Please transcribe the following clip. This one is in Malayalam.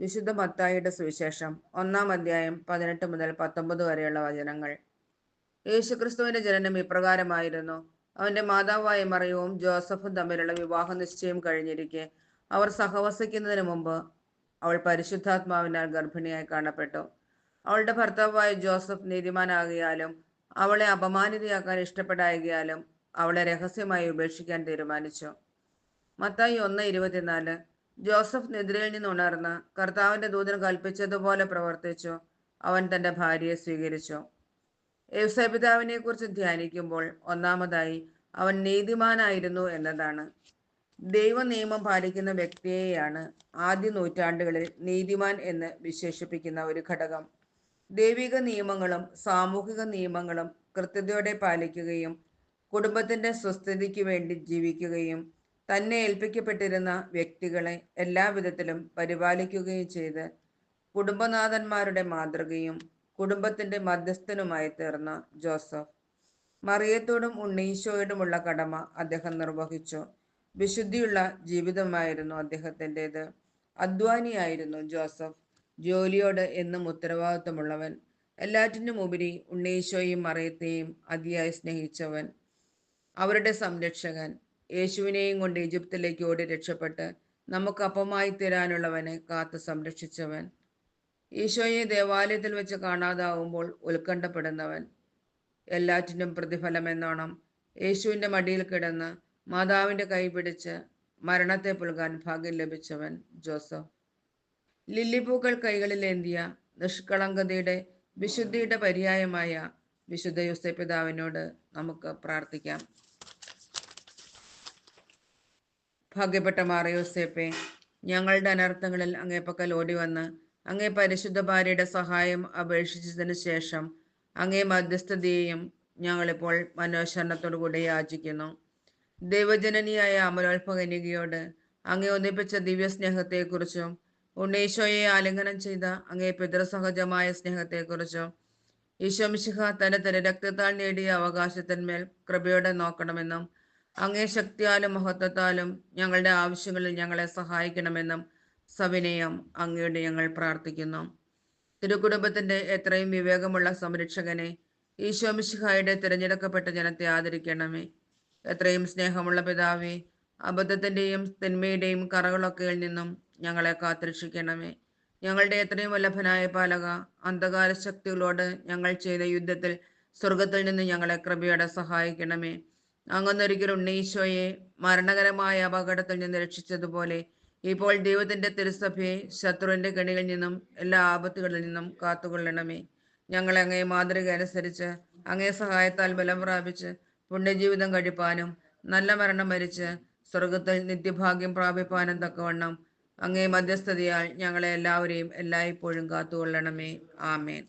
വിശുദ്ധ മത്തായിയുടെ സുവിശേഷം 1-ാം അധ്യായം 18 മുതൽ 19 വരെയുള്ള വചനങ്ങൾ. യേശുക്രിസ്തുവിന്റെ ജനനം ഇപ്രകാരമായിരുന്നു. അവന്റെ മാതാവായ മറിയവും ജോസഫും തമ്മിലുള്ള വിവാഹ നിശ്ചയം കഴിഞ്ഞിരിക്കെ അവർ സഹവസിക്കുന്നതിന് മുമ്പ് അവൾ പരിശുദ്ധാത്മാവിനാൽ ഗർഭിണിയായി കാണപ്പെട്ടു. അവളുടെ ഭർത്താവായ ജോസഫ് നീതിമാനാകിയാലും അവളെ അപമാനിതയാക്കാൻ ഇഷ്ടപ്പെടായകയാലും അവളെ രഹസ്യമായി ഉപേക്ഷിക്കാൻ തീരുമാനിച്ചു. മത്തായി 1:24. ജോസഫ് നിദ്രയിൽ നിന്ന് ഉണർന്ന് കർത്താവിന്റെ ദൂതൻ കൽപ്പിച്ചതുപോലെ പ്രവർത്തിച്ചു. അവൻ തന്റെ ഭാര്യയെ സ്വീകരിച്ചു. യേശുപിതാവിനെ കുറിച്ച് ധ്യാനിക്കുമ്പോൾ ഒന്നാമതായി അവൻ നീതിമാനായിരുന്നു എന്നതാണ്. ദൈവ നിയമം പാലിക്കുന്ന വ്യക്തിയെയാണ് ആദ്യ നൂറ്റാണ്ടുകളിൽ നീതിമാൻ എന്ന് വിശേഷിപ്പിക്കുന്ന ഒരു ഘടകം. ദൈവിക നിയമങ്ങളും സാമൂഹിക നിയമങ്ങളും കൃത്യതയോടെ പാലിക്കുകയും കുടുംബത്തിന്റെ സ്വസ്ഥിതിക്ക് വേണ്ടി ജീവിക്കുകയും തന്നെ ഏൽപ്പിക്കപ്പെട്ടിരുന്ന വ്യക്തികളെ എല്ലാവിധത്തിലും പരിപാലിക്കുകയും ചെയ്ത് കുടുംബനാഥന്മാരുടെ മാതൃകയും കുടുംബത്തിന്റെ മധ്യസ്ഥനുമായി തീർന്ന ജോസഫ്, മറിയത്തോടും ഉണ്ണീശോയോടുമുള്ള കടമ അദ്ദേഹം നിർവഹിച്ചു. വിശുദ്ധിയുള്ള ജീവിതമായിരുന്നു അദ്ദേഹത്തിൻ്റെത്. അധ്വാനിയായിരുന്നു ജോസഫ്, ജോലിയോട് എന്നും ഉത്തരവാദിത്വമുള്ളവൻ, എല്ലാറ്റിനും ഉപരി ഉണ്ണീശോയും മറിയത്തെയും അതിയായി സ്നേഹിച്ചവൻ, അവരുടെ സംരക്ഷകൻ, യേശുവിനെയും കൊണ്ട് ഈജിപ്തിലേക്ക് ഓടി രക്ഷപ്പെട്ട് നമുക്ക് അപ്പമായി തീരാനുള്ളവനെ കാത്തു സംരക്ഷിച്ചവൻ, ഈശോയെ ദേവാലയത്തിൽ വെച്ച് കാണാതാവുമ്പോൾ ഉത്കണ്ഠപ്പെടുന്നവൻ, എല്ലാറ്റിനും പ്രതിഫലമെന്നോണം യേശുവിൻ്റെ മടിയിൽ കിടന്ന് മാതാവിൻ്റെ കൈ പിടിച്ച് മരണത്തെ പുൽകാൻ ഭാഗ്യം ലഭിച്ചവൻ ജോസഫ്. ലില്ലിപ്പൂക്കൾ കൈകളിലേന്തിയ നിഷ്കളങ്കതയുടെ വിശുദ്ധിയുടെ പര്യായമായ വിശുദ്ധ യോസേപ്പിതാവിനോട് നമുക്ക് പ്രാർത്ഥിക്കാം. ഭാഗ്യപ്പെട്ട മാറിയോസേപ്പെ, ഞങ്ങളുടെ അനർത്ഥങ്ങളിൽ അങ്ങേ പക്കൽ ഓടി വന്ന് അങ്ങേ പരിശുദ്ധ ഭാര്യയുടെ സഹായം അപേക്ഷിച്ചതിന് ശേഷം അങ്ങേ മധ്യസ്ഥതയെയും ഞങ്ങളിപ്പോൾ മനോശരണത്തോടുകൂടി യാചിക്കുന്നു. ദൈവജനനിയായ അമലോത്ഭകന്യകയോട് അങ്ങേ ഒന്നിപ്പിച്ച ദിവ്യസ്നേഹത്തെക്കുറിച്ചും ഉണ്ണീശോയെ ആലിംഗനം ചെയ്ത അങ്ങേ പിതൃസഹജമായ സ്നേഹത്തെക്കുറിച്ചും ഈശോമിശിഹ തന്റെ രക്തത്താൽ നേടിയ അവകാശത്തിന്മേൽ കൃപയോടെ നോക്കണമെന്നും അങ്ങേ ശക്തിയാലും മഹത്വത്താലും ഞങ്ങളുടെ ആവശ്യങ്ങളിൽ ഞങ്ങളെ സഹായിക്കണമെന്നും സവിനയം അങ്ങയോട് ഞങ്ങൾ പ്രാർത്ഥിക്കുന്നു. തിരുക്കുടുംബത്തിന്റെ എത്രയും വിവേകമുള്ള സംരക്ഷകനെ, ഈശോമിശിഹായുടെ തിരഞ്ഞെടുക്കപ്പെട്ട ജനത്തെ ആദരിക്കണമേ. എത്രയും സ്നേഹമുള്ള പിതാവേ, അബദ്ധത്തിന്റെയും തിന്മയുടെയും കറകളൊക്കെയിൽ നിന്നും ഞങ്ങളെ കാത്തുരക്ഷിക്കണമേ. ഞങ്ങളുടെ എത്രയും വല്ലഭനായ പാലക, അന്ധകാര ശക്തികളോട് ഞങ്ങൾ ചെയ്ത യുദ്ധത്തിൽ സ്വർഗത്തിൽ നിന്ന് ഞങ്ങളെ കൃപയോടെ സഹായിക്കണമേ. അങ്ങൊന്നൊരിക്കലും ഉണ്ണീശോയെ മരണകരമായ അപകടത്തിൽ നിന്ന് രക്ഷിച്ചതുപോലെ ഇപ്പോൾ ദൈവത്തിന്റെ തിരുസഭയെ ശത്രുവിന്റെ കെണിയിൽ നിന്നും എല്ലാ ആപത്തുകളിൽ നിന്നും കാത്തുകൊള്ളണമേ. ഞങ്ങളെ അങ്ങേ മാതൃക അനുസരിച്ച് അങ്ങേ സഹായത്താൽ ബലം പ്രാപിച്ച് പുണ്യജീവിതം കഴിപ്പാനും നല്ല മരണം മരിച്ച് സ്വർഗത്തിൽ നിത്യഭാഗ്യം പ്രാപിപ്പാനും തക്കവണ്ണം അങ്ങേ മധ്യസ്ഥതയാൽ ഞങ്ങളെ എല്ലാവരെയും എല്ലായ്പ്പോഴും കാത്തുകൊള്ളണമേ. ആമേൻ.